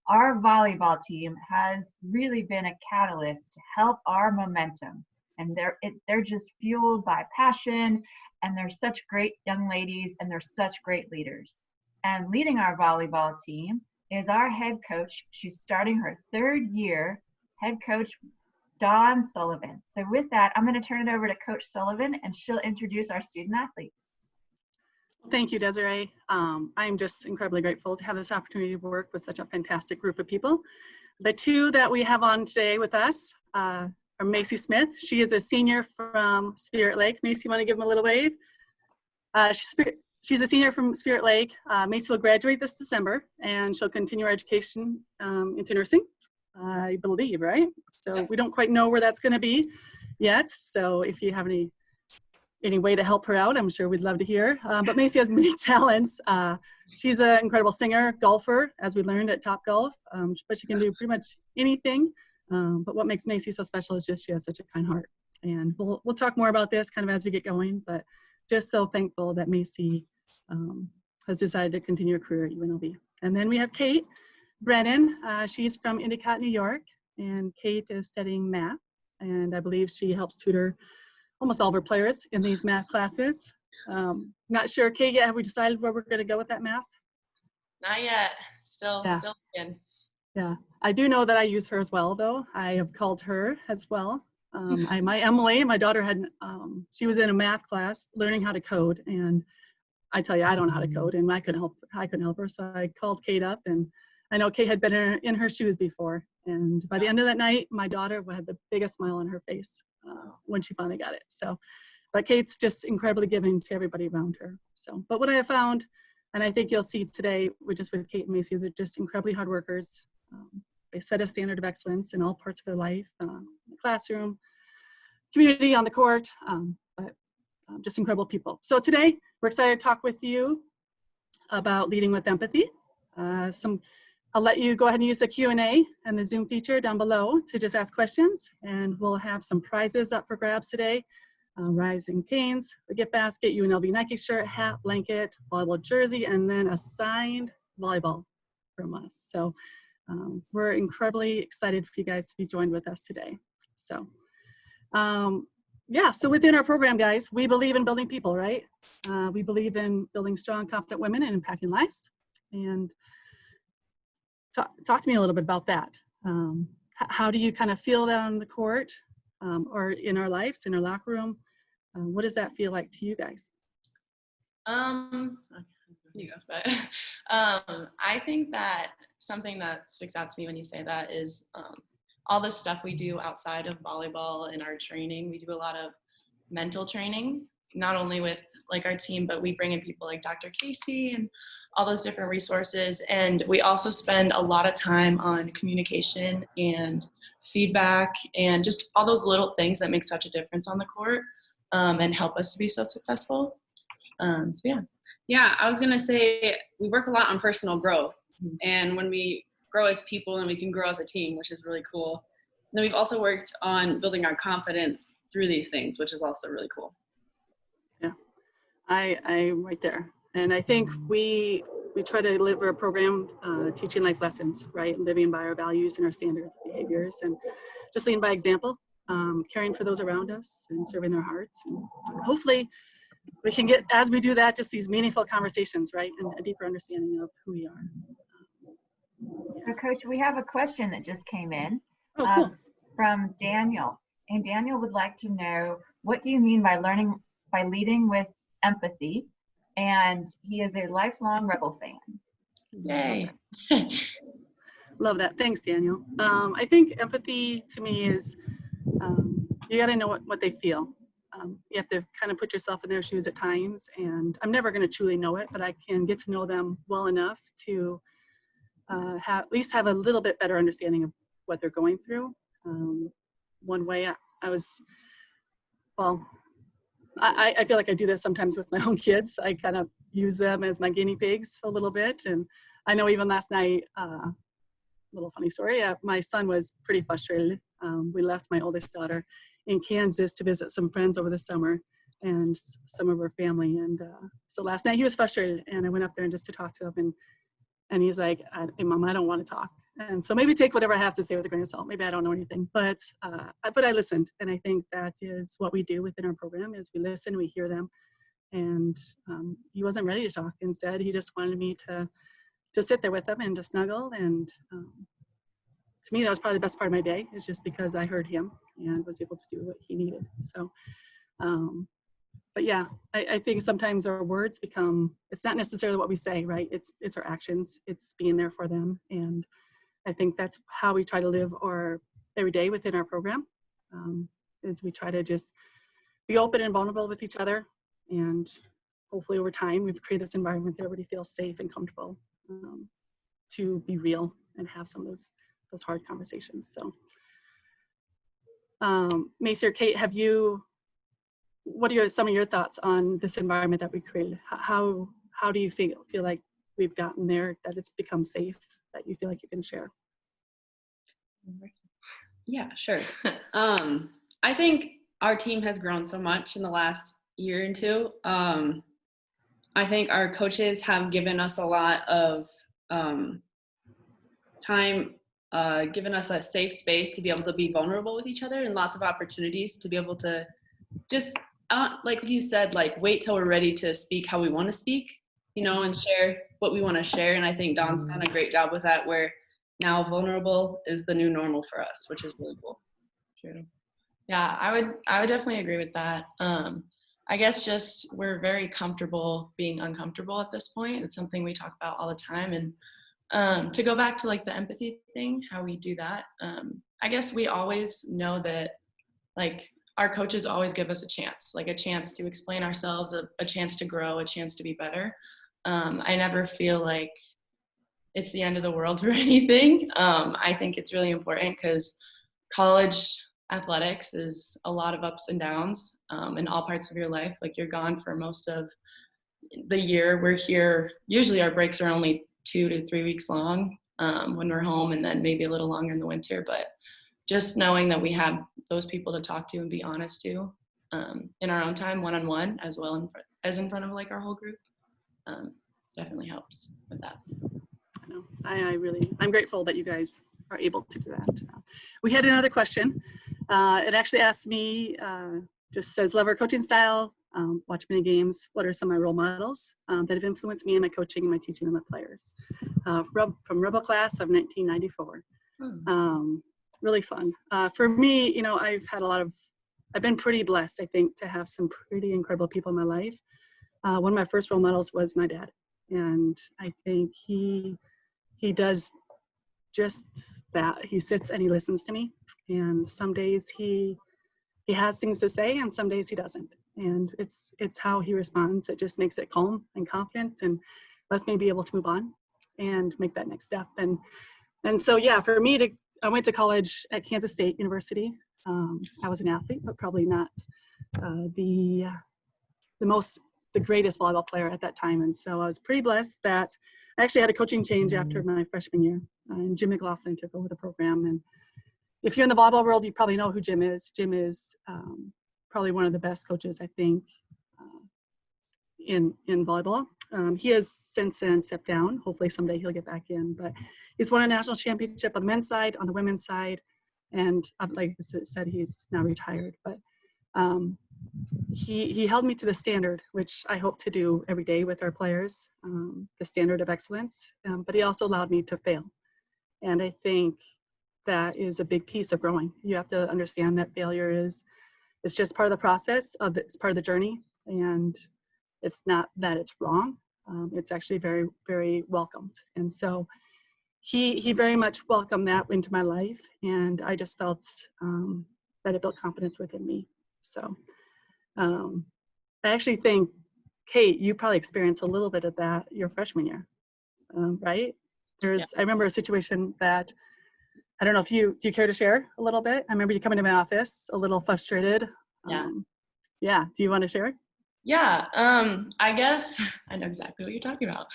our volleyball team has really been a catalyst to help our momentum. And they're just fueled by passion, and they're such great young ladies, and they're such great leaders. And leading our volleyball team is our head coach. She's starting her 3rd year, head coach Dawn Sullivan. So with that, I'm going to turn it over to Coach Sullivan, and she'll introduce our student athletes. Thank you, Desiree. I'm just incredibly grateful to have this opportunity to work with such a fantastic group of people. The two that we have on today with us are Maci Smith. She is a senior from Spirit Lake. Maci, you want to give them a little wave? She's a senior from Spirit Lake. Maci will graduate this December, and she'll continue her education into nursing, I believe, right? So we don't quite know where that's going to be yet. So if you have any way to help her out, I'm sure we'd love to hear. But Maci has many talents. She's an incredible singer, golfer, as we learned at Top Golf, but she can do pretty much anything. But what makes Maci so special is just she has such a kind heart. And we'll talk more about this kind of as we get going, but just so thankful that Maci has decided to continue her career at UNLV. And then we have Kate Brennan. She's from Endicott, New York, and Kate is studying math, and I believe she helps tutor almost all of our players in these math classes. Not sure, Kate, yet have we decided where we're going to go with that math? Not yet. Still in. Yeah, I do know that I use her as well, though. I have called her as well. My Emily, my daughter, she was in a math class learning how to code, and I tell you, I don't know how to code, and I couldn't help her, so I called Kate up, and I know Kate had been in her shoes before, and by the end of that night, my daughter had the biggest smile on her face when she finally got it. So, but Kate's just incredibly giving to everybody around her. So, but what I have found, and I think you'll see today, with Kate and Maci, they're just incredibly hard workers. They set a standard of excellence in all parts of their life, the classroom, community, on the court, but just incredible people. So today, we're excited to talk with you about leading with empathy. I'll let you go ahead and use the Q&A and the Zoom feature down below to just ask questions, and we'll have some prizes up for grabs today. Rising canes, a gift basket, UNLV Nike shirt, hat, blanket, volleyball jersey, and then a signed volleyball from us. So we're incredibly excited for you guys to be joined with us today. So yeah, so within our program, guys, we believe in building people, right? We believe in building strong, confident women and impacting lives. And talk to me a little bit about that. How do you kind of feel that on the court or in our lives, in our locker room? What does that feel like to you guys? I think that something that sticks out to me when you say that is all the stuff we do outside of volleyball in our training. We do a lot of mental training, not only with like our team, but we bring in people like Dr. Casey and all those different resources. And we also spend a lot of time on communication and feedback and just all those little things that make such a difference on the court and help us to be so successful. So yeah. Yeah, I was gonna say we work a lot on personal growth, and when we grow as people, and we can grow as a team, which is really cool. And then we've also worked on building our confidence through these things, which is also really cool. Yeah, I'm right there, and I think we try to deliver a program teaching life lessons, right? Living by our values and our standards, behaviors, and just leading by example, caring for those around us, and serving their hearts. And hopefully, we can get, as we do that, just these meaningful conversations, right? And a deeper understanding of who we are. So Coach, we have a question that just came in Cool. From Daniel. And Daniel would like to know, what do you mean by leading with empathy? And he is a lifelong Rebel fan. Yay. Love that. Thanks, Daniel. I think empathy to me is you got to know what they feel. You have to kind of put yourself in their shoes at times, and I'm never going to truly know it, but I can get to know them well enough to at least have a little bit better understanding of what they're going through. One way I feel like I do this sometimes with my own kids. I kind of use them as my guinea pigs a little bit, and I know even last night, little funny story, my son was pretty frustrated. We left my oldest daughter in Kansas to visit some friends over the summer and some of her family. And so last night he was frustrated, and I went up there and just to talk to him. And And he's like, hey, Mom, I don't want to talk. And so maybe take whatever I have to say with a grain of salt. Maybe I don't know anything, but I listened. And I think that is what we do within our program is we listen, we hear them. And he wasn't ready to talk. Instead, he just wanted me to sit there with him and to snuggle. And to me, that was probably the best part of my day, is just because I heard him and was able to do what he needed. So, but yeah, I think sometimes our words become, it's not necessarily what we say, right? It's our actions. It's being there for them. And I think that's how we try to live our every day within our program, is we try to just be open and vulnerable with each other. And hopefully over time, we've created this environment that everybody feels safe and comfortable to be real and have some of those hard conversations. So, Maci or Kate, what are some of your thoughts on this environment that we created? How do you feel like we've gotten there, that it's become safe, that you feel like you can share? Yeah, sure. I think our team has grown so much in the last year and two. I think our coaches have given us a lot of time, given us a safe space to be able to be vulnerable with each other, and lots of opportunities to be able to just, like you said, like wait till we're ready to speak how we want to speak, and share what we want to share. And I think Don's done a great job with that, where now vulnerable is the new normal for us, which is really cool. True. Yeah, I would definitely agree with that. I guess just we're very comfortable being uncomfortable at this point. It's something we talk about all the time. And to go back to like the empathy thing, how we do that, I guess we always know that like our coaches always give us a chance to explain ourselves, a chance to grow, a chance to be better. I never feel like it's the end of the world or anything. I think it's really important because college athletics is a lot of ups and downs in all parts of your life. Like you're gone for most of the year. We're here. Usually our breaks are only 2 to 3 weeks long when we're home, and then maybe a little longer in the winter. But just knowing that we have those people to talk to and be honest to in our own time, one-on-one, as well as in front of like our whole group, definitely helps with that. I know. I'm grateful that you guys are able to do that. We had another question. It actually asked me, just says, love our coaching style, watch many games. What are some of my role models that have influenced me in my coaching and my teaching of my players? From Rebel class of 1994. Really fun. For me, I've been pretty blessed, I think, to have some pretty incredible people in my life. One of my first role models was my dad. And I think he does just that. He sits and he listens to me. And some days he has things to say, and some days he doesn't. And it's how he responds that just makes it calm and confident and lets me be able to move on and make that next step. And so, yeah, for me, I went to college at Kansas State University. I was an athlete, but probably not the greatest volleyball player at that time. And so I was pretty blessed that I actually had a coaching change after my freshman year. And Jim McLaughlin took over the program. And if you're in the volleyball world, you probably know who Jim is. Jim is probably one of the best coaches, I think, in volleyball. He has since then stepped down. Hopefully someday he'll get back in. But he's won a national championship on the men's side, on the women's side. And like I said, he's now retired. But he held me to the standard, which I hope to do every day with our players, the standard of excellence. But he also allowed me to fail. And I think that is a big piece of growing. You have to understand that failure is just part of the process, it's part of the journey. And it's not that it's wrong. It's actually very, very welcomed. And so he very much welcomed that into my life. And I just felt that it built confidence within me. So I actually think, Kate, you probably experienced a little bit of that your freshman year, right? I remember a situation that, I don't know if do you care to share a little bit? I remember you coming to my office a little frustrated. Yeah. Do you want to share? Yeah, I guess I know exactly what you're talking about.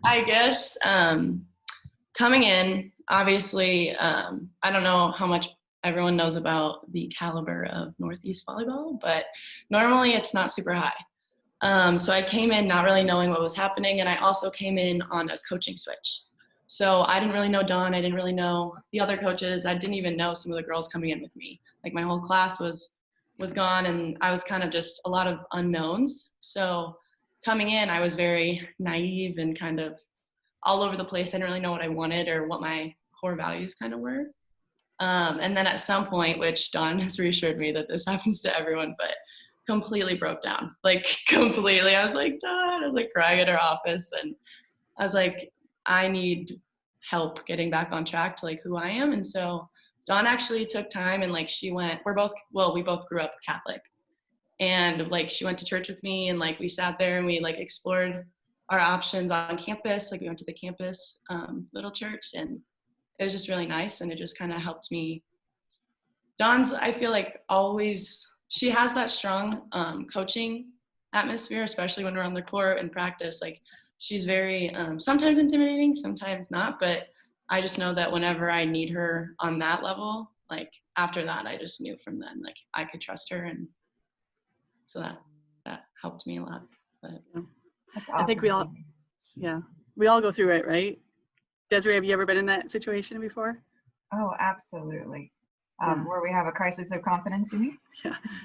I guess coming in, obviously, I don't know how much everyone knows about the caliber of Northeast volleyball, but normally it's not super high. So I came in not really knowing what was happening, and I also came in on a coaching switch. So I didn't really know Dawn. I didn't really know the other coaches. I didn't even know some of the girls coming in with me. Like my whole class was gone, and I was kind of just a lot of unknowns. So coming in, I was very naive and kind of all over the place. I didn't really know what I wanted or what my core values kind of were. And then at some point, which Dawn has reassured me that this happens to everyone, but completely broke down, like completely. I was like, Dawn, I was like crying at her office, and I was like, I need help getting back on track to like who I am. And so Dawn actually took time, and like we both grew up Catholic, and like she went to church with me, and like we sat there and we like explored our options on campus. Like we went to the campus little church, and it was just really nice, and it just kind of helped me. Dawn's, I feel like always, she has that strong coaching atmosphere, especially when we're on the court and practice. Like she's very sometimes intimidating, sometimes not, but I just know that whenever I need her on that level, like after that, I just knew from then, like I could trust her. And so that helped me a lot. But That's I think awesome. we all go through it, right? Desiree, have you ever been in that situation before? Oh, absolutely. Yeah. Where we have a crisis of confidence, you mean?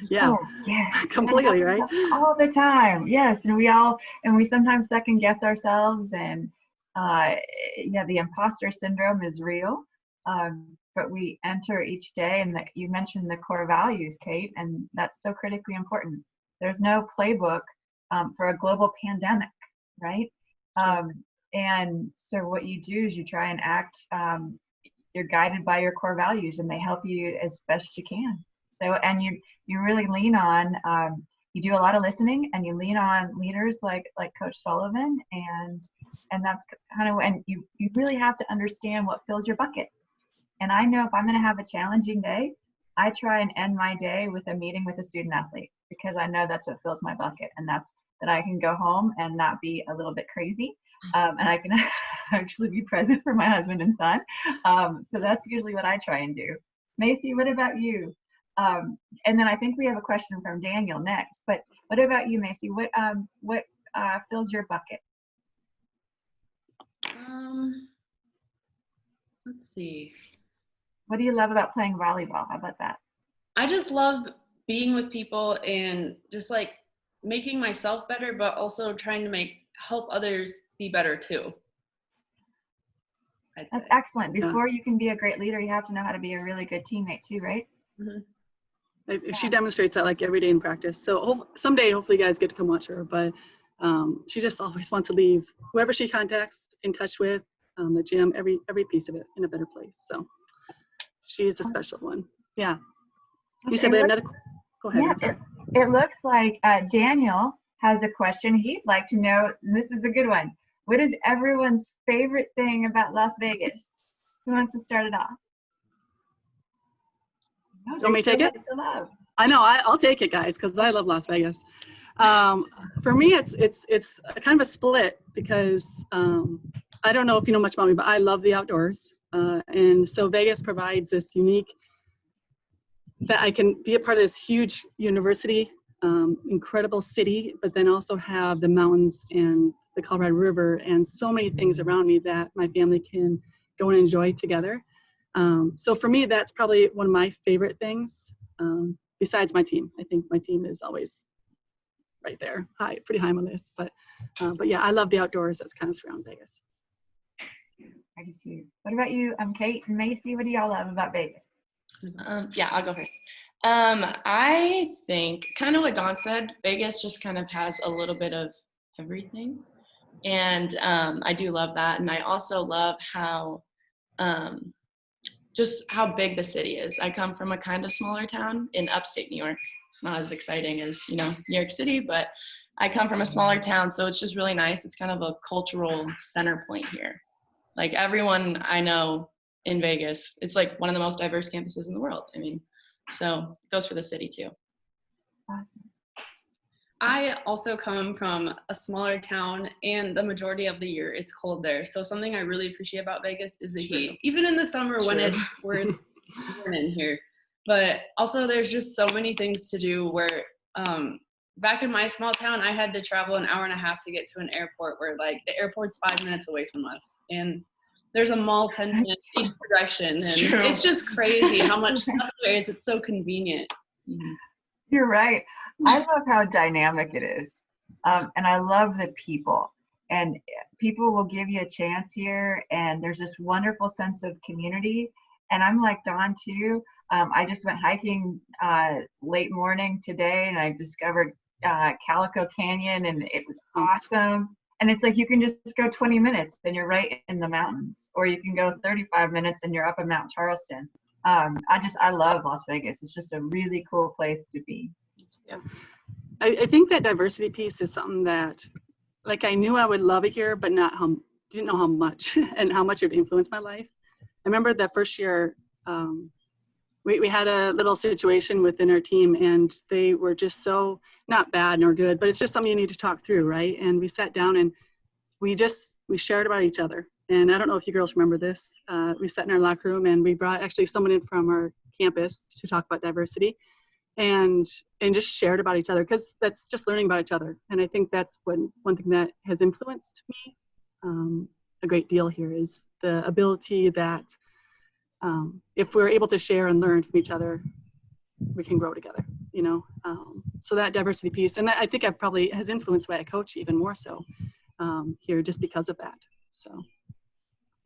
Yeah, Oh, yes. completely, right? All the time. Yes. And we sometimes second guess ourselves, and the imposter syndrome is real. But we enter each day, and you mentioned the core values, Kate, and that's so critically important. There's no playbook for a global pandemic, right? And so what you do is you try and act, you're guided by your core values, and they help you as best you can. So, and you really lean on, you do a lot of listening, and you lean on leaders like Coach Sullivan, and that's kind of, and you really have to understand what fills your bucket. And I know if I'm going to have a challenging day, I try and end my day with a meeting with a student athlete, because I know that's what fills my bucket, and that's that I can go home and not be a little bit crazy, and I can actually be present for my husband and son. So that's usually what I try and do. Maci, what about you? And then I think we have a question from Daniel next. But what about you, Maci? What fills your bucket? Let's see. What do you love about playing volleyball? How about that? I just love being with people and just like making myself better, but also trying to help others be better too. That's excellent. Before you can be a great leader, you have to know how to be a really good teammate too, right? Mm-hmm. She demonstrates that like every day in practice. So someday, hopefully you guys get to come watch her, but she just always wants to leave whoever she contacts in touch with, the gym, every piece of it in a better place. So she's a special one. Yeah. You said we have another, go ahead. Yeah, it looks like Daniel has a question. He'd like to know, and this is a good one. What is everyone's favorite thing about Las Vegas? Who wants to start it off? No, you want me to take it? I know, I'll take it, guys, because I love Las Vegas. For me, it's kind of a split, because I don't know if you know much about me, but I love the outdoors. And so Vegas provides this unique, that I can be a part of this huge university, incredible city, but then also have the mountains and the Colorado River and so many things around me that my family can go and enjoy together. So for me, that's probably one of my favorite things, besides my team. I think my team is always right there, pretty high on my list. But yeah, I love the outdoors that's kind of surround Vegas. I can see. What about you, Kate and Maci? What do y'all love about Vegas? Yeah, I'll go first. I think kind of what Dawn said, Vegas just kind of has a little bit of everything. And I do love that. And I also love how, just how big the city is. I come from a kind of smaller town in upstate New York. It's not as exciting as, New York City, but I come from a smaller town. So it's just really nice. It's kind of a cultural center point here. Like everyone I know in Vegas, it's like one of the most diverse campuses in the world. I mean, so it goes for the city too. Awesome. I also come from a smaller town, and the majority of the year it's cold there. So something I really appreciate about Vegas is the heat, even in the summer when we're in here. But also there's just so many things to do where back in my small town, I had to travel an hour and a half to get to an airport where like the airport's 5 minutes away from us. And there's a mall 10 minutes each direction. And it's just crazy how much stuff there is. It's so convenient. You're right. I love how dynamic it is. And I love the people. And people will give you a chance here. And there's this wonderful sense of community. And I'm like Dawn too. I just went hiking late morning today, and I discovered Calico Canyon, and it was awesome. And it's like you can just go 20 minutes and you're right in the mountains, or you can go 35 minutes and you're up in Mount Charleston. I love Las Vegas. It's just a really cool place to be. Yeah. I think that diversity piece is something that, like, I knew I would love it here, but didn't know how much and how much it would influence my life. I remember that first year, we had a little situation within our team, and they were just so not bad nor good, but it's just something you need to talk through, right? And we sat down and we shared about each other. And I don't know if you girls remember this. We sat in our locker room and we brought actually someone in from our campus to talk about diversity, and just shared about each other, because that's just learning about each other. And I think that's one thing that has influenced me a great deal here is the ability that if we're able to share and learn from each other, we can grow together, you know? So that diversity piece, and that I think I've probably has influenced why I coach even more so here just because of that. So,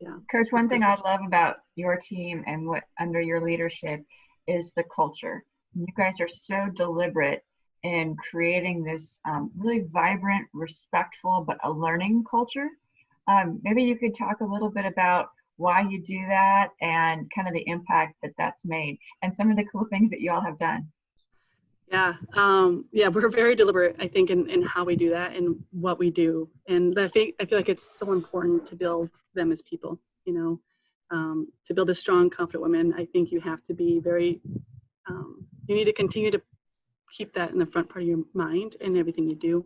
yeah. Coach, one thing I love about your team and what under your leadership is the culture. You guys are so deliberate in creating this really vibrant, respectful, but a learning culture. Maybe you could talk a little bit about why you do that and kind of the impact that that's made and some of the cool things that you all have done. Yeah, we're very deliberate, I think, in how we do that and what we do. And I feel like it's so important to build them as people, you know, to build a strong, confident woman. I think you have to be very, you need to continue to keep that in the front part of your mind in everything you do.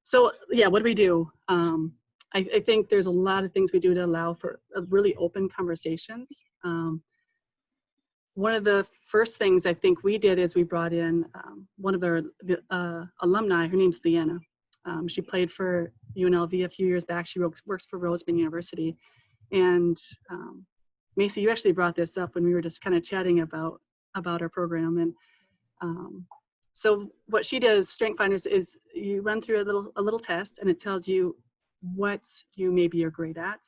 So yeah, what do we do? I think there's a lot of things we do to allow for really open conversations. One of the first things I think we did is we brought in one of our alumni. Her name's Leanna. She played for UNLV a few years back. She works for Roseman University. And Maci, you actually brought this up when we were just kind of chatting about our program. And so what she does, Strength Finders, is you run through a little test, and it tells you what you maybe are great at,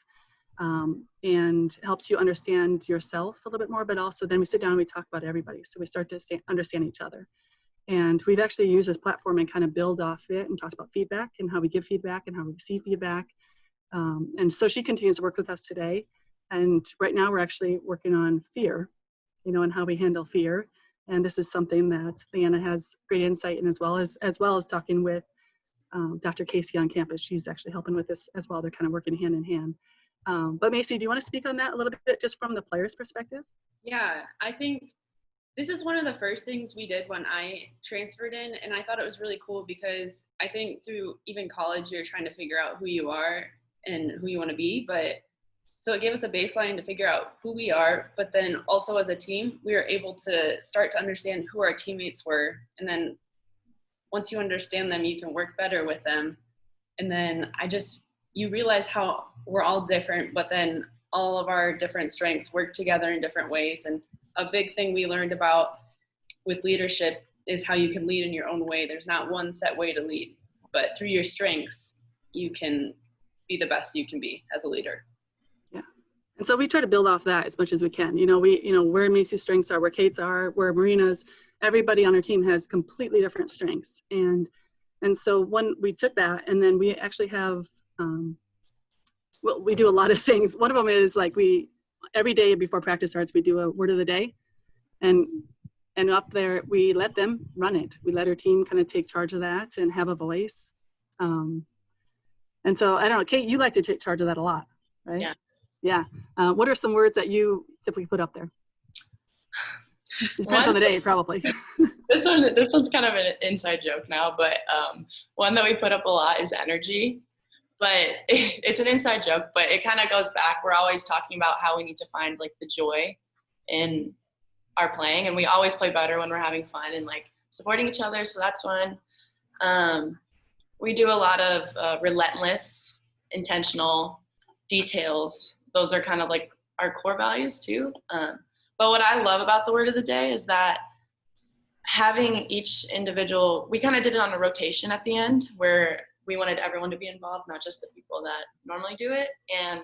and helps you understand yourself a little bit more, but also then we sit down and we talk about everybody. So we start to understand each other. And we've actually used this platform and kind of build off it and talk about feedback and how we give feedback and how we receive feedback. And so she continues to work with us today. And right now we're actually working on fear, you know, and how we handle fear. And this is something that Leanna has great insight in, as well as talking with Dr. Casey on campus. She's actually helping with this as well. They're kind of working hand in hand. But Maci, do you want to speak on that a little bit just from the player's perspective? Yeah, I think this is one of the first things we did when I transferred in, and I thought it was really cool because I think through even college, you're trying to figure out who you are and who you want to be. But so it gave us a baseline to figure out who we are, but then also as a team, we were able to start to understand who our teammates were. And then once you understand them, you can work better with them. And then you realize how we're all different, but then all of our different strengths work together in different ways. And a big thing we learned about with leadership is how you can lead in your own way. There's not one set way to lead, but through your strengths, you can be the best you can be as a leader. Yeah. And so we try to build off that as much as we can. Where Maci's strengths are, where Kate's are, where Marina's, everybody on our team has completely different strengths. And so when we took that, and then we actually have, we do a lot of things. One of them is like every day before practice starts, we do a word of the day, and up there we let them run it. We let our team kind of take charge of that and have a voice. And so I don't know, Kate, you like to take charge of that a lot, right? Yeah. Yeah. What are some words that you typically put up there? It depends on the day, probably. This one's kind of an inside joke now, but one that we put up a lot is energy. But it's an inside joke, but it kind of goes back. We're always talking about how we need to find like the joy in our playing, and we always play better when we're having fun. And like supporting each other. So that's fun. We do a lot of relentless, intentional details. Those are kind of like our core values too. But what I love about the word of the day is that having each individual, we kind of did it on a rotation at the end where we wanted everyone to be involved, not just the people that normally do it. And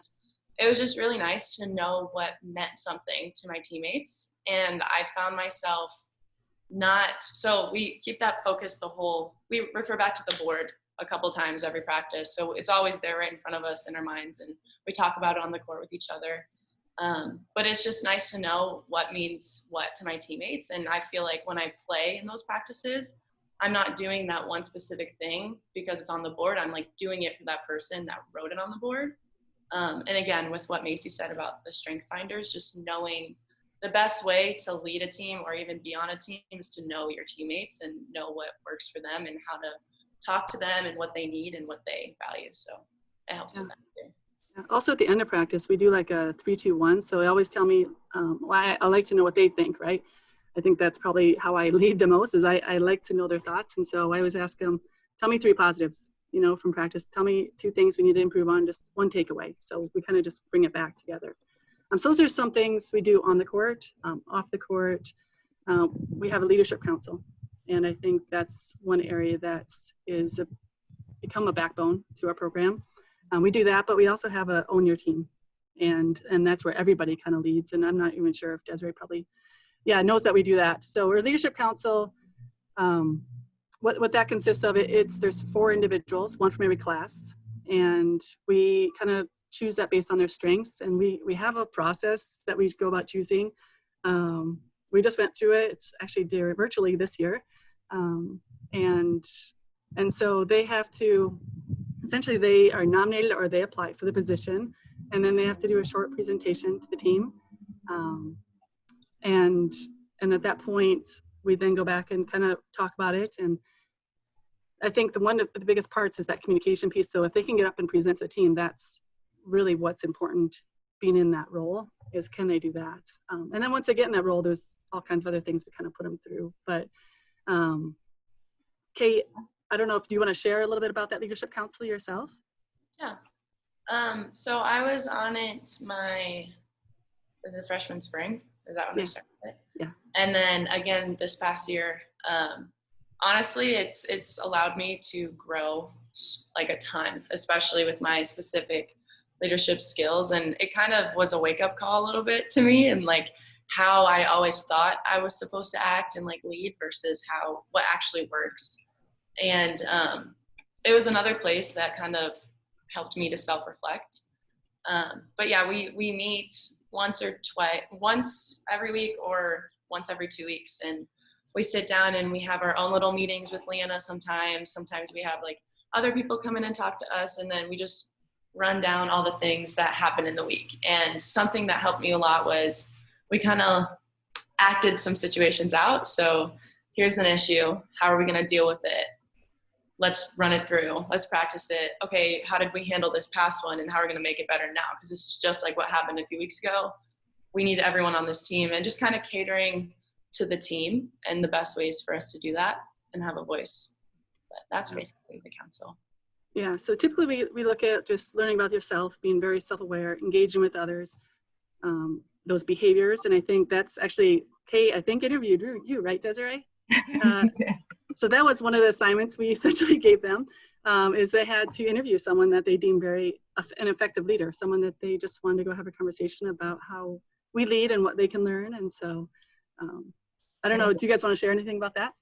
it was just really nice to know what meant something to my teammates. And I found myself so we keep that focus we refer back to the board a couple times every practice. So it's always there right in front of us in our minds, and we talk about it on the court with each other. But it's just nice to know what means what to my teammates. And I feel like when I play in those practices, I'm not doing that one specific thing because it's on the board. I'm like doing it for that person that wrote it on the board. And again, with what Maci said about the strength finders, just knowing the best way to lead a team or even be on a team is to know your teammates and know what works for them and how to talk to them and what they need and what they value. So it helps with that too. Also at the end of practice, we do like a 3-2-1. So they always tell me, I like to know what they think, right? I think that's probably how I lead the most is I like to know their thoughts. And so I always ask them, tell me 3 positives, from practice. Tell me 2 things we need to improve on, just 1 takeaway. So we kind of just bring it back together. So those are some things we do on the court, off the court. We have a leadership council. And I think that's one area that is become a backbone to our program. We do that, but we also have a own your team. And that's where everybody kind of leads. And I'm not even sure if Desiree probably, knows that we do that. So our leadership council, what that consists of, there's 4 individuals, 1 from every class. And we kind of choose that based on their strengths. And we have a process that we go about choosing. We just went through it. It's actually virtually this year. And so they have to, essentially they are nominated or they apply for the position, and then they have to do a short presentation to the team. And at that point, we then go back and kind of talk about it. And I think one of the biggest parts is that communication piece. So if they can get up and present to the team, that's really what's important being in that role is can they do that? And then once they get in that role, there's all kinds of other things we kind of put them through. But Kate, I don't know if you want to share a little bit about that leadership council yourself? Yeah. So I was on it the freshman spring. Is that when I started it? Yeah. And then again this past year, honestly, it's allowed me to grow like a ton, especially with my specific leadership skills. And it kind of was a wake up call a little bit to me, and like how I always thought I was supposed to act and like lead versus what actually works. And it was another place that kind of helped me to self-reflect. But yeah, we meet once every week or once every 2 weeks, and we sit down and we have our own little meetings with Leanna sometimes we have like other people come in and talk to us, and then we just run down all the things that happen in the week. And something that helped me a lot was we kind of acted some situations out. So here's an issue, how are we going to deal with it? Let's run it through. Let's practice it. Okay, how did we handle this past one, and how are we going to make it better now? Because this is just like what happened a few weeks ago. We need everyone on this team, and just kind of catering to the team and the best ways for us to do that and have a voice. But that's basically the council. Yeah, so typically we look at just learning about yourself, being very self-aware, engaging with others, those behaviors. And I think that's actually, Kate, I think interviewed you, right, Desiree? So that was one of the assignments we essentially gave them, is they had to interview someone that they deemed an effective leader, someone that they just wanted to go have a conversation about how we lead and what they can learn. And so, I don't know, do you guys want to share anything about that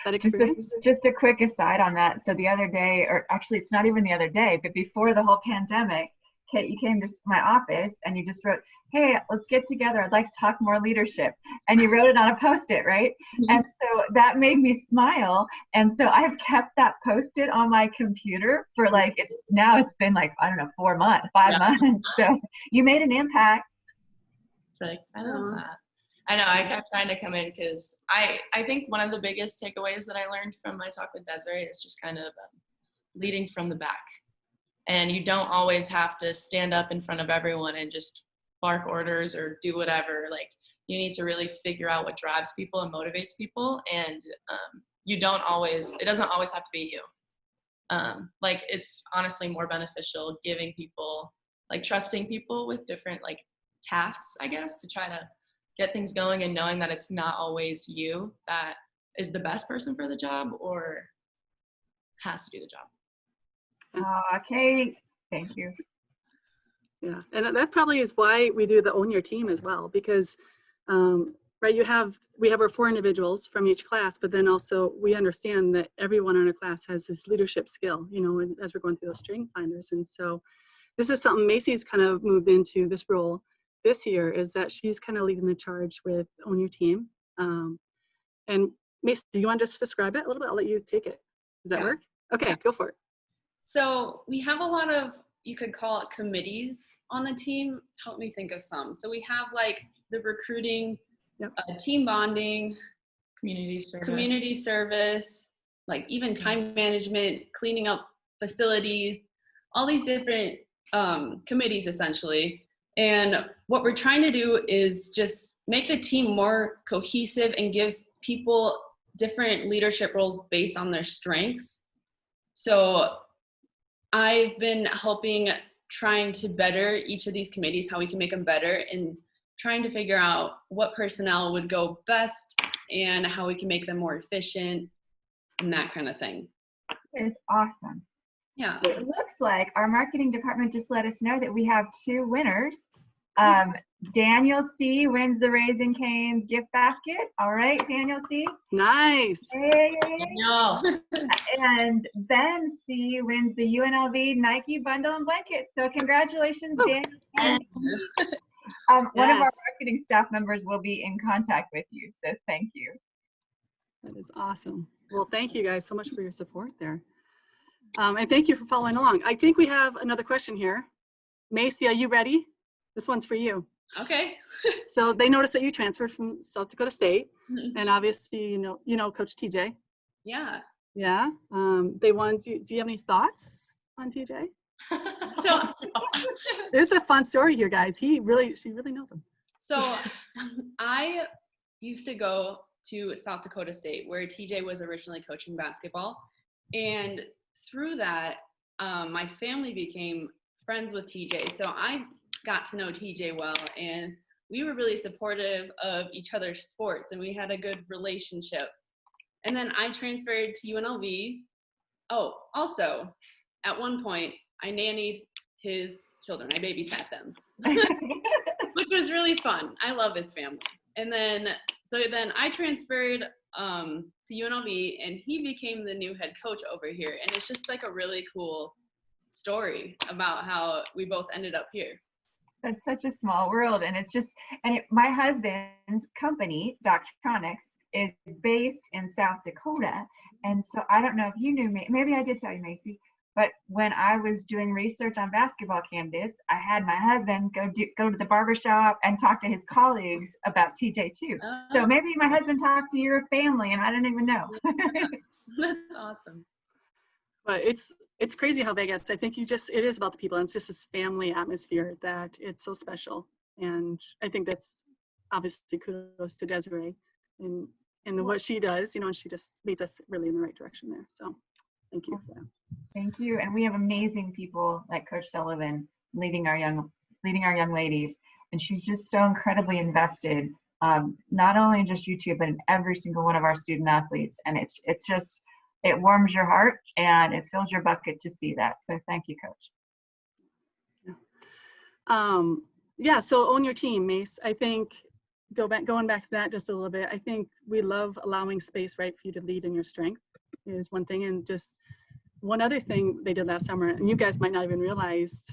experience? Just a quick aside on that. So the other day, or actually it's not even the other day, but before the whole pandemic, Kate, you came to my office and you just wrote, hey, let's get together. I'd like to talk more leadership. And you wrote it on a Post-it, right? Mm-hmm. And so that made me smile. And so I've kept that Post-it on my computer for it's been 5 months. So you made an impact. I love that. I know, I kept trying to come in because I think one of the biggest takeaways that I learned from my talk with Desiree is just kind of leading from the back. And you don't always have to stand up in front of everyone and just bark orders or do whatever. Like, you need to really figure out what drives people and motivates people. And it doesn't always have to be you. Like it's honestly more beneficial giving people, like trusting people with different like tasks, I guess, to try to get things going, and knowing that it's not always you that is the best person for the job or has to do the job. Kate, thank you. Yeah, and that probably is why we do the Own Your Team as well, because right, we have our 4 individuals from each class, but then also we understand that everyone in our class has this leadership skill, you know, as we're going through those strength finders. And so this is something Maci's kind of moved into this role this year, is that she's kind of leading the charge with Own Your Team. And Maci, do you want to just describe it a little bit? I'll let you take it. Does that work? Okay, go for it. So we have a lot of, you could call it committees on the team. Help me think of some. So we have like the recruiting, team bonding, community service, like even time management, cleaning up facilities, all these different committees essentially. And what we're trying to do is just make the team more cohesive and give people different leadership roles based on their strengths. So I've been helping, trying to better each of these committees, how we can make them better, and trying to figure out what personnel would go best and how we can make them more efficient and that kind of thing. That is awesome. Yeah. So it looks like our marketing department just let us know that we have 2 winners. Daniel C. wins the Raising Cane's gift basket. All right, Daniel C. Nice. Yay. No. And Ben C. wins the UNLV Nike bundle and blanket. So congratulations, Daniel. One of our marketing staff members will be in contact with you. So thank you. That is awesome. Well, thank you guys so much for your support there. And thank you for following along. I think we have another question here. Maci, are you ready? This one's for you. Okay. So they noticed that you transferred from South Dakota State, and obviously you know Coach TJ. Yeah. Yeah. They wanted do you have any thoughts on TJ? So There's a fun story here, guys. She really knows him. So I used to go to South Dakota State, where TJ was originally coaching basketball, and through that, my family became friends with TJ. So I got to know TJ well, and we were really supportive of each other's sports, and we had a good relationship. And then I transferred to UNLV. Oh, also, at one point, I nannied his children. I babysat them, which was really fun. I love his family. And then, then I transferred to UNLV, and he became the new head coach over here. And it's just like a really cool story about how we both ended up here. That's such a small world. And it's just, my husband's company, Doctronics, is based in South Dakota. And so I don't know if you knew, maybe I did tell you, Maci, but when I was doing research on basketball candidates, I had my husband go to the barbershop and talk to his colleagues about TJ too. So maybe my husband talked to your family and I didn't even know. That's awesome. But it's crazy how Vegas, I think it is about the people, and it's just this family atmosphere that it's so special. And I think that's obviously kudos to Desiree and what she does, and she just leads us really in the right direction there. So thank you for that. Thank you. And we have amazing people like Coach Sullivan leading our young ladies. And she's just so incredibly invested, not only in just you two, but in every single one of our student athletes. And it warms your heart and it fills your bucket to see that. So thank you, Coach. Yeah. So Own Your Team, Mace. I think going back to that just a little bit, I think we love allowing space, right, for you to lead in your strength is one thing. And just one other thing they did last summer, and you guys might not even realize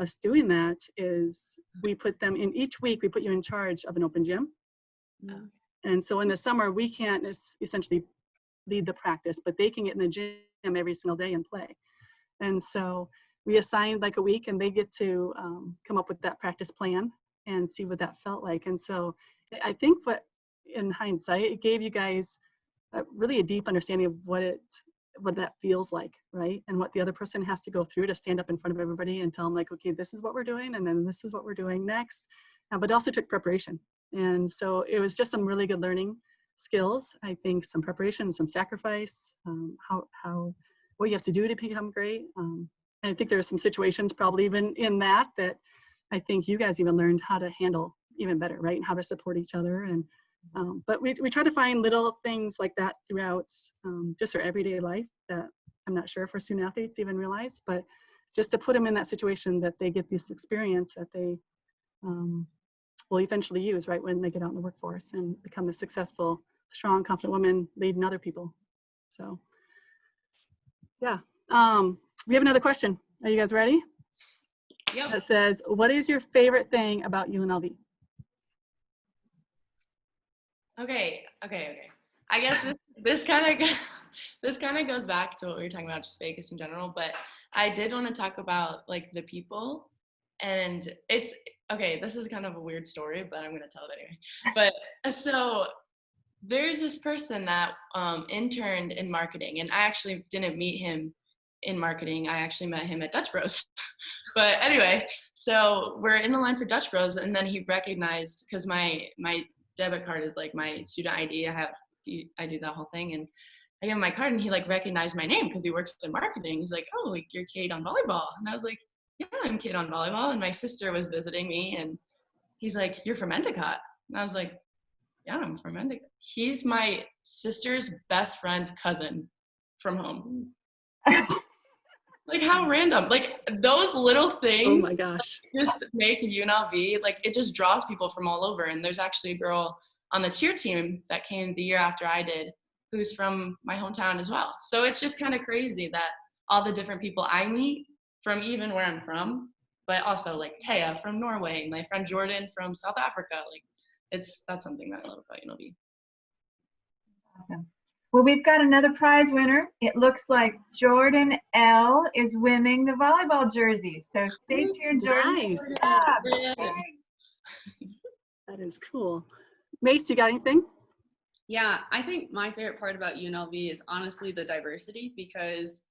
us doing that, is we put them in each week, we put you in charge of an open gym. Mm-hmm. And so in the summer, we can't essentially lead the practice, but they can get in the gym every single day and play. And so we assigned like a week, and they get to come up with that practice plan and see what that felt like. And so I think in hindsight, it gave you guys really a deep understanding of what that feels like, right? And what the other person has to go through to stand up in front of everybody and tell them like, okay, this is what we're doing, and then this is what we're doing next. But it also took preparation. And so it was just some really good learning skills. I think some preparation, some sacrifice, what you have to do to become great. And I think there are some situations probably even in that I think you guys even learned how to handle even better, right? And how to support each other. And but we try to find little things like that throughout just our everyday life that I'm not sure if our student athletes even realize, but just to put them in that situation that they get this experience that they will eventually use, right, when they get out in the workforce and become a successful, strong, confident woman leading other people. So, yeah. We have another question. Are you guys ready? Yep. It says, what is your favorite thing about UNLV? Okay. I guess this kind of goes back to what we were talking about, just Vegas in general. But I did want to talk about like the people, and it's okay. This is kind of a weird story, but I'm gonna tell it anyway. But so there's this person that interned in marketing, and I actually didn't meet him in marketing. I actually met him at Dutch Bros. But anyway, so we're in the line for Dutch Bros, and then he recognized, because my debit card is like my student ID. I do that whole thing, and I give him my card, and he like recognized my name because he works in marketing. He's like, "Oh, like you're Kate on volleyball," and I was like, "Yeah, I'm Kate on volleyball." And my sister was visiting me, and he's like, "You're from Endicott," and I was like, "Yeah, I'm from Endicott." He's my sister's best friend's cousin from home. Like, how random. Like, those little things. Oh my gosh. Just make UNLV, like, it just draws people from all over. And there's actually a girl on the cheer team that came the year after I did, who's from my hometown as well. So it's just kind of crazy that all the different people I meet from even where I'm from, but also like Taya from Norway, my friend Jordan from South Africa. Like, that's something that I love about UNLV. Awesome. Well, we've got another prize winner. It looks like Jordan L is winning the volleyball jersey. So stay tuned, Jordan. Nice. Yeah. That is cool. Mace, you got anything? Yeah, I think my favorite part about UNLV is honestly the diversity, because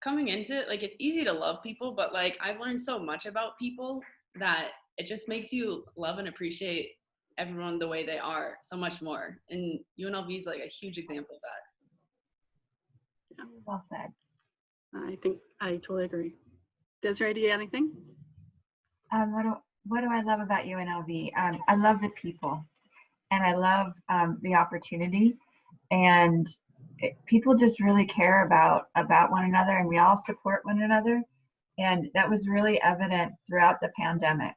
coming into it, like, it's easy to love people, but like I've learned so much about people that it just makes you love and appreciate everyone the way they are so much more. And UNLV is like a huge example of that. Well said. I think I totally agree. Desiree, do you have anything? What do I love about UNLV? I love the people, and I love the opportunity, and people just really care about one another, and we all support one another. And that was really evident throughout the pandemic.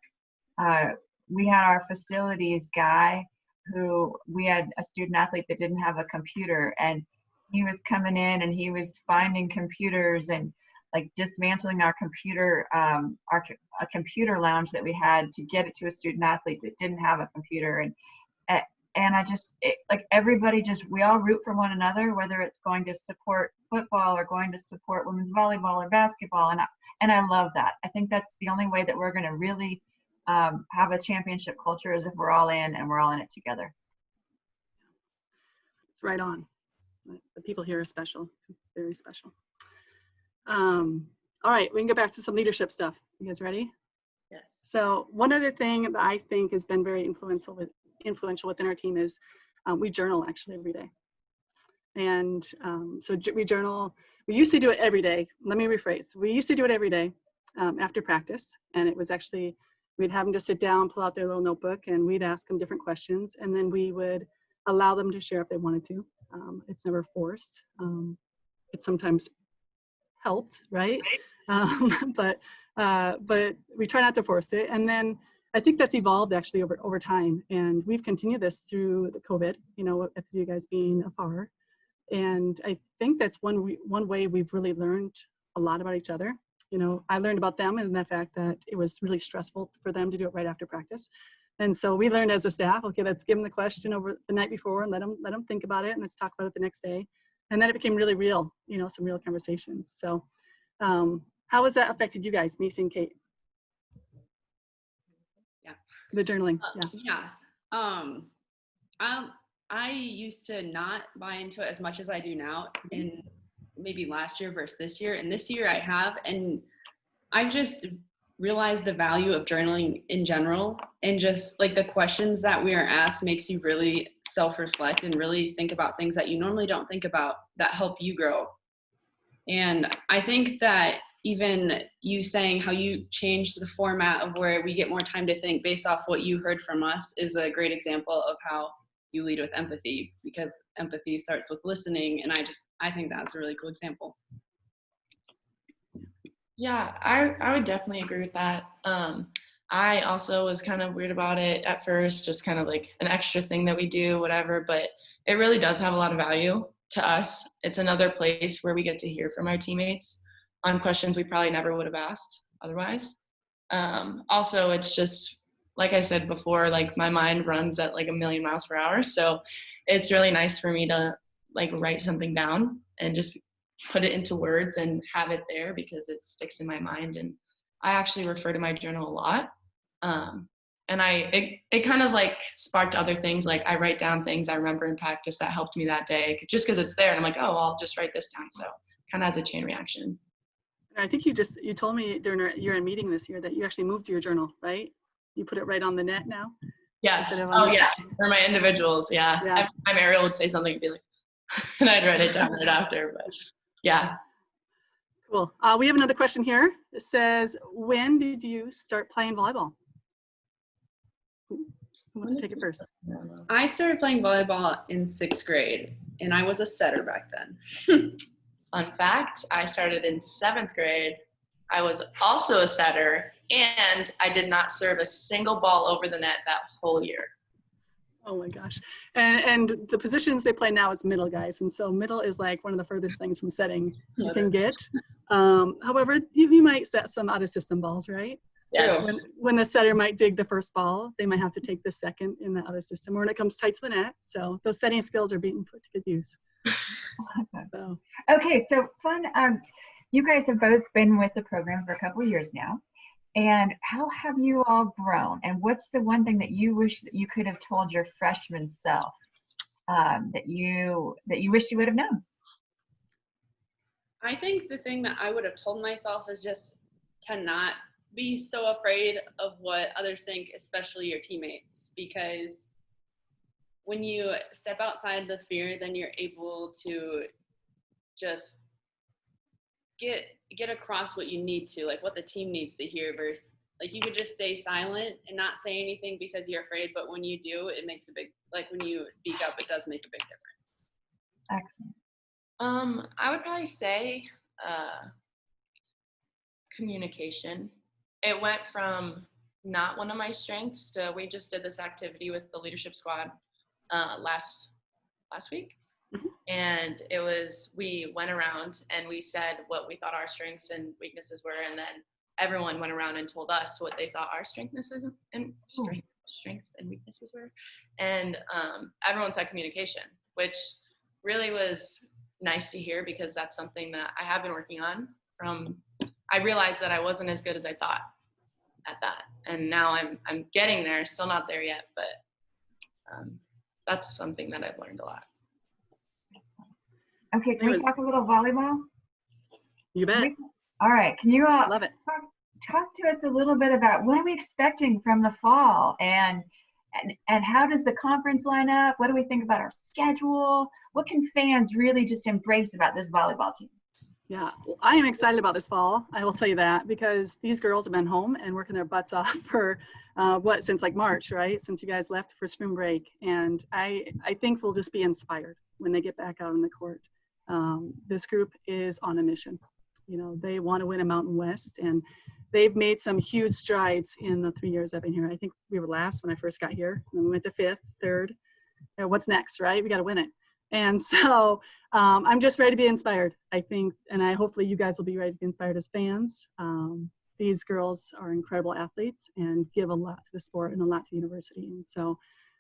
We had our facilities guy who, we had a student athlete that didn't have a computer, and he was coming in and he was finding computers and like dismantling our computer, a computer lounge that we had to get it to a student athlete that didn't have a computer. And I just, like, everybody just, we all root for one another, whether it's going to support football or going to support women's volleyball or basketball. And I love that. I think that's the only way that we're going to really have a championship culture, is if we're all in and we're all in it together. It's right on. The people here are special, very special. All right, we can go back to some leadership stuff. You guys ready? Yes. So one other thing that I think has been very influential within our team is we journal actually every day. And so we journal. We used to do it every day. Let me rephrase. We used to do it every day after practice. And it was actually, we'd have them just sit down, pull out their little notebook, and we'd ask them different questions. And then we would allow them to share if they wanted to. It's never forced. It sometimes helped, right? But we try not to force it. And then I think that's evolved actually over time. And we've continued this through the COVID, with you guys being afar. And I think that's one way we've really learned a lot about each other. I learned about them and the fact that it was really stressful for them to do it right after practice. And so we learned as a staff, okay, let's give them the question over the night before and let them think about it, and let's talk about it the next day. And then it became really real, some real conversations. So how has that affected you guys, Maci and Kate? Yeah. The journaling, yeah. I used to not buy into it as much as I do now, in maybe last year versus this year. And this year I have, and I've just realized the value of journaling in general, and just like the questions that we are asked makes you really self-reflect and really think about things that you normally don't think about that help you grow. And I think that even you saying how you changed the format of where we get more time to think based off what you heard from us is a great example of how you lead with empathy, because empathy starts with listening. And I think that's a really cool example. Yeah, I would definitely agree with that. I also was kind of weird about it at first, just kind of like an extra thing that we do, whatever, but it really does have a lot of value to us. It's another place where we get to hear from our teammates on questions we probably never would have asked otherwise. Also, it's just, like I said before, like my mind runs at like 1,000,000 miles per hour. So it's really nice for me to like write something down and just put it into words and have it there because it sticks in my mind. And I actually refer to my journal a lot. And it kind of like sparked other things. Like I write down things I remember in practice that helped me that day just because it's there. And I'm like, oh, I'll just write this down. So kind of has a chain reaction. I think you told me during our year-end meeting this year that you actually moved your journal, right? You put it right on the net now? Yes. Oh yeah. For my individuals. Yeah. Yeah. Every time Ariel would say something, it'd be like, and I'd write it down right after, but yeah. Cool. We have another question here. It says, when did you start playing volleyball? Who wants to take it first? I started playing volleyball in 6th grade, and I was a setter back then. Fun fact, I started in 7th grade. I was also a setter, and I did not serve a single ball over the net that whole year. Oh my gosh. And the positions they play now is middle, guys. And so middle is like one of the furthest things from setting you can get. However, you might set some out of system balls, right? Yes. When the setter might dig the first ball, they might have to take the second in the out of system, or when it comes tight to the net. So those setting skills are being put to good use. So. Okay, so fun. You guys have both been with the program for a couple of years now. And how have you all grown? And what's the one thing that you wish that you could have told your freshman self that you wish you would have known? I think the thing that I would have told myself is just to not be so afraid of what others think, especially your teammates, because when you step outside the fear, then you're able to just get across what you need to, like what the team needs to hear, versus like you could just stay silent and not say anything because you're afraid, but when you do, it makes a big, like when you speak up, it does make a big difference. Excellent. I would probably say communication. It went from not one of my strengths to, we just did this activity with the leadership squad last week. Mm-hmm. And it was, we went around and we said what we thought our strengths and weaknesses were, and then everyone went around and told us what they thought our strengths and weaknesses were. And everyone said communication, which really was nice to hear, because that's something that I have been working on. I realized that I wasn't as good as I thought at that, and now I'm getting there. Still not there yet, but that's something that I've learned a lot. Okay, can we talk a little volleyball? You bet. All right, can you all Love it. Talk to us a little bit about what are we expecting from the fall, and how does the conference line up? What do we think about our schedule? What can fans really just embrace about this volleyball team? Yeah, well, I am excited about this fall. I will tell you that, because these girls have been home and working their butts off for since like March, right? Since you guys left for spring break. And I think we'll just be inspired when they get back out on the court. This group is on a mission. You know, they want to win a Mountain West, and they've made some huge strides in the 3 years I've been here. I think we were last when I first got here, and then we went to 5th, 3rd. What's next, right? We got to win it. And so I'm just ready to be inspired, I think, and hopefully you guys will be ready to be inspired as fans. These girls are incredible athletes and give a lot to the sport and a lot to the university. And so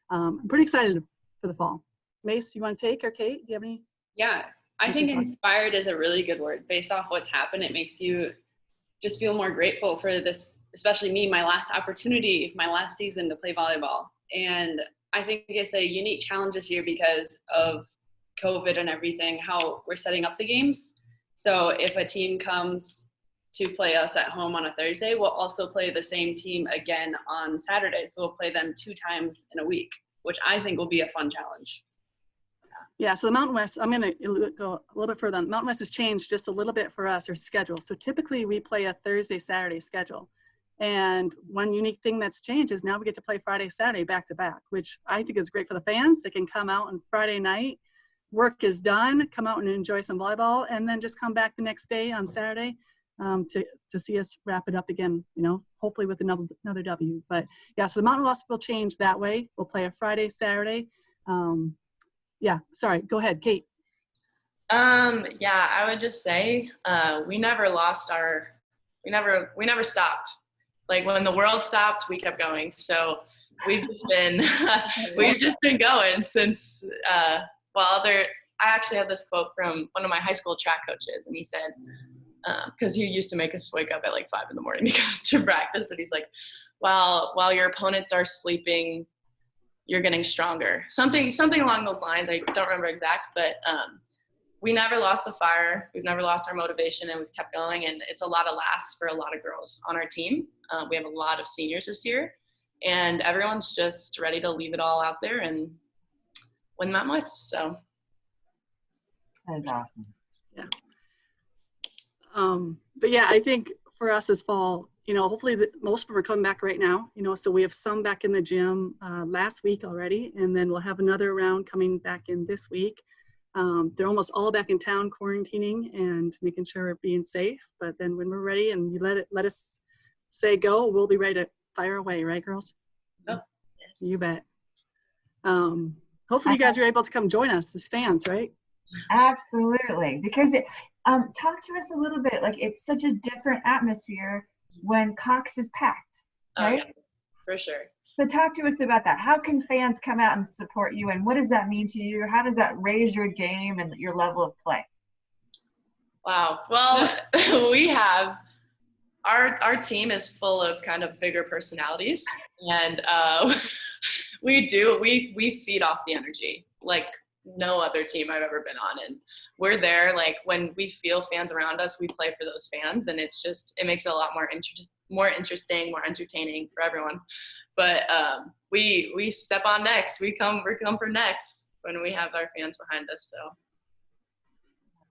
I'm pretty excited for the fall. Mace, you want to take, or Kate, do you have any? Yeah, I think inspired is a really good word. Based off what's happened, it makes you just feel more grateful for this, especially me, my last opportunity, my last season to play volleyball. And I think it's a unique challenge this year because of COVID and everything, how we're setting up the games. So if a team comes to play us at home on a Thursday, we'll also play the same team again on Saturday. So we'll play them 2 times in a week. which I think will be a fun challenge. Yeah, so the Mountain West, I'm going to go a little bit further. Mountain West has changed just a little bit for us, our schedule. So typically we play a Thursday, Saturday schedule. And one unique thing that's changed is now we get to play Friday, Saturday back to back, which I think is great for the fans. They can come out on Friday night, work is done, come out and enjoy some volleyball, and then just come back the next day on Saturday to see us wrap it up again, you know, hopefully with another W. But yeah, so the Mountain West will change that way. We'll play a Friday, Saturday. Yeah, sorry, go ahead, Kate. Yeah, I would just say we never stopped. Like when the world stopped, we kept going. So we've just been going since. I actually have this quote from one of my high school track coaches, and he said, because he used to make us wake up at like 5 a.m. to go to practice, and he's like, while your opponents are sleeping, you're getting stronger. Something along those lines. I don't remember exact, but we never lost the fire. We've never lost our motivation, and we've kept going. And it's a lot of laughs for a lot of girls on our team. We have a lot of seniors this year, and everyone's just ready to leave it all out there and win Mountain West. So That is awesome. Yeah. But yeah, I think for us this fall, you know, hopefully most of them are coming back right now, you know, so we have some back in the gym last week already, and then we'll have another round coming back in this week. They're almost all back in town quarantining and making sure we're being safe. But then when we're ready and you let us say go, we'll be ready to fire away, right, girls? Oh, yes. You bet. Hopefully you guys are able to come join us, as fans, right? Absolutely, because talk to us a little bit. Like, it's such a different atmosphere when Cox is packed, right? Yeah, for sure. So talk to us about that. How can fans come out and support you, and what does that mean to you? How does that raise your game and your level of play? Wow. Well, we have our team is full of kind of bigger personalities, and we feed off the energy like no other team I've ever been on. And we're there, like when we feel fans around us, we play for those fans, and it makes it a lot more interesting, more entertaining for everyone. But we step on next. We come for next when we have our fans behind us. So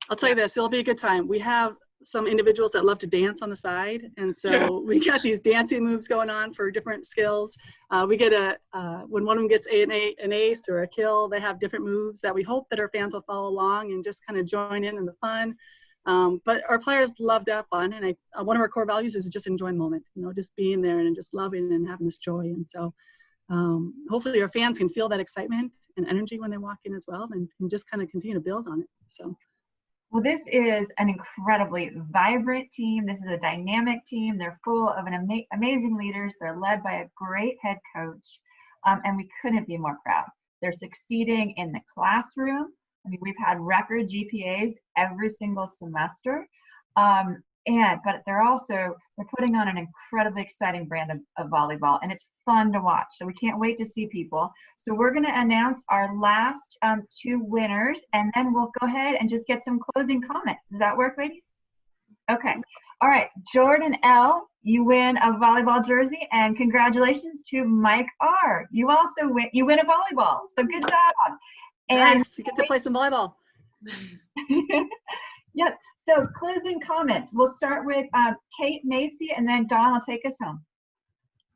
I'll tell you this, it'll be a good time. We have some individuals that love to dance on the side, and so we got these dancing moves going on for different skills. We get when one of them gets an ace or a kill, they have different moves that we hope that our fans will follow along and just kind of join in the fun. But our players love to have fun, and one of our core values is just enjoying the moment, you know, just being there and just loving and having this joy. And so hopefully our fans can feel that excitement and energy when they walk in as well, and just kind of continue to build on it. So. Well, this is an incredibly vibrant team. This is a dynamic team. They're full of amazing leaders. They're led by a great head coach, and we couldn't be more proud. They're succeeding in the classroom. I mean, we've had record GPAs every single semester, but they're putting on an incredibly exciting brand of volleyball, and it's fun to watch. So we can't wait to see people. So we're going to announce our last 2 winners, and then we'll go ahead and just get some closing comments. Does that work, ladies? Okay. All right. Jordan L., you win a volleyball jersey, and congratulations to Mike R. You also win a volleyball. So good job. And nice. You get to play some volleyball. Yes. So closing comments. We'll start with Kate, Maci, and then Dawn will take us home.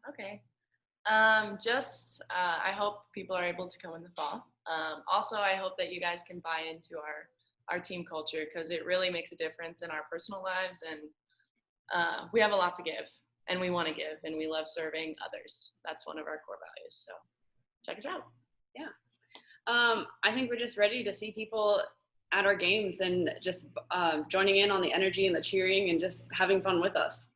Okay. I hope people are able to come in the fall. Also, I hope that you guys can buy into our team culture, because it really makes a difference in our personal lives, and we have a lot to give, and we want to give, and we love serving others. That's one of our core values. So check us out. Yeah. I think we're just ready to see people at our games and just joining in on the energy and the cheering and just having fun with us.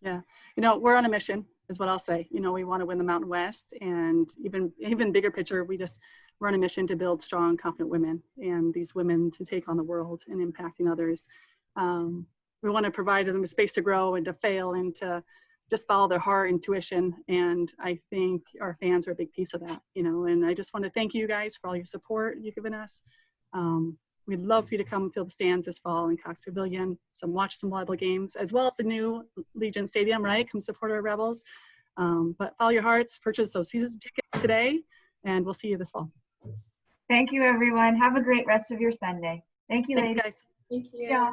Yeah, you know, we're on a mission is what I'll say. You know, we want to win the Mountain West, and even bigger picture, we're on a mission to build strong, confident women, and these women to take on the world and impacting others. We want to provide them a space to grow and to fail and to just follow their heart, intuition, and I think our fans are a big piece of that, you know, and I just want to thank you guys for all your support you've given us. We'd love for you to come fill the stands this fall in Cox Pavilion, watch some volleyball games, as well as the new Legion Stadium, right? Come support our Rebels. But follow your hearts, purchase those season tickets today, and we'll see you this fall. Thank you, everyone. Have a great rest of your Sunday. Thank you, Thanks, ladies. guys. Thank you. Yeah.